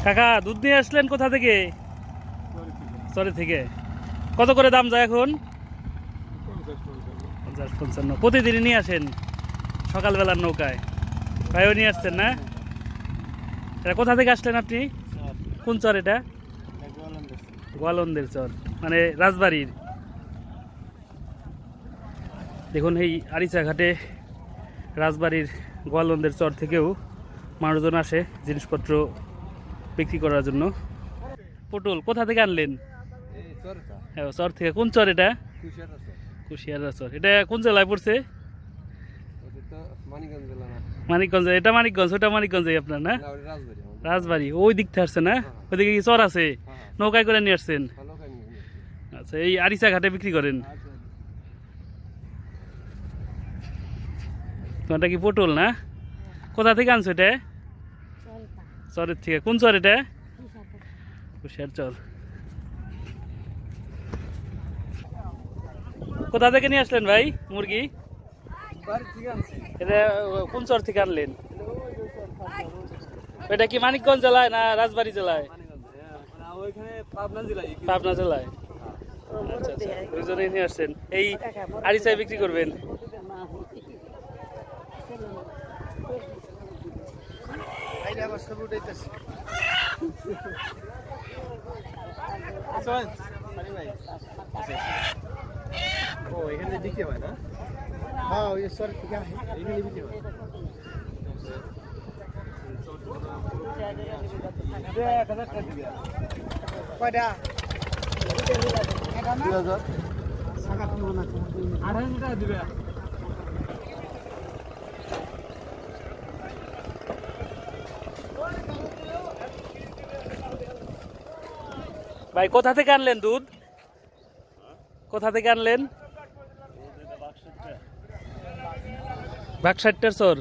কাকা দুধ নিয়ে আসলেন কোথা থেকে? সরি থেকে। কত করে দাম যায় এখন? 50-55। প্রতিদিনই নিয়ে আসেন সকালবেলার নৌকায়? ভাইও নিয়ে আসছেন না? এটা কোথা থেকে আসলেন আপনি? কোন চর এটা? গোয়ালন্দের চর, মানে রাজবাড়ির। দেখুন এই আরিচা ঘাটে রাজবাড়ির গোয়ালন্দের চর থেকেও মানুষজন আসে জিনিসপত্র বিক্রি করার জন্য। পটল কোথা থেকে আনলেন? হ্যাঁ, চর থেকে। কোন চর এটা? কুশিয়ারা চর। এটা কোন জেলায় পড়ছে? মানিকগঞ্জ। এটা মানিকগঞ্জ, ওটা মানিকগঞ্জে আপনার না? রাজবাড়ি ওই দিক থেকে আসছে না? ওইদিকে কি চর আছে? নৌকায় করে নিয়ে আসছেন? আচ্ছা, এই আরিচা ঘাটে বিক্রি করেন? তোমারটা কি পটল না? কোথা থেকে আনছো এটা? চরের থেকে। কোন চর এটা? কুশিয়ার চর। কোথা থেকে নিয়ে আসলেন ভাই মুরগি? এটা কোন চর থেকে আনলেন? এটা কি মানিকগঞ্জ জেলায় না রাজবাড়ি জেলায়? পাবনা জেলায়। আচ্ছা আচ্ছা, দুজনেই নিয়ে আসছেন। এই আরিচায় বিক্রি করবেন? ও এখানে দিতে হয় না? হ্যাঁ, ওই সর ঠিক আছে, এখানে দিতে হয়। কয়টা? 2000 টাকা দিবে। ভাই কোথা থেকে আনলেন দুধ? কোথা থেকে আনলেন? বাক্সাইটের চর।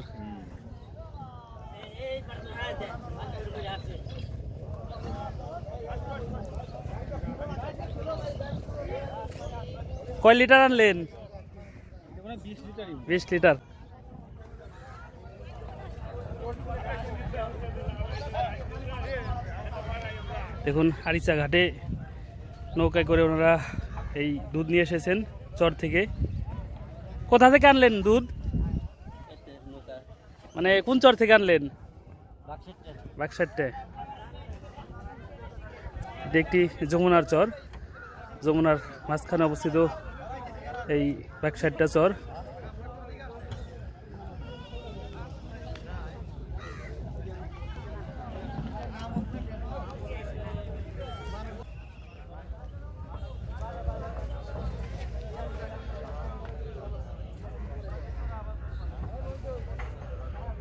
কয় লিটার আনলেন? 20 লিটার। দেখুন আরিচা ঘাটে নৌকায় করে ওনারা এই দুধ নিয়ে এসেছেন চর থেকে। কোথা থেকে আনলেন দুধ? মানে কোন চর থেকে আনলেন? বাক্সাইটে। এটি একটি যমুনার চর, যমুনার মাঝখানে অবস্থিত এই বাক্সাইটটা চর।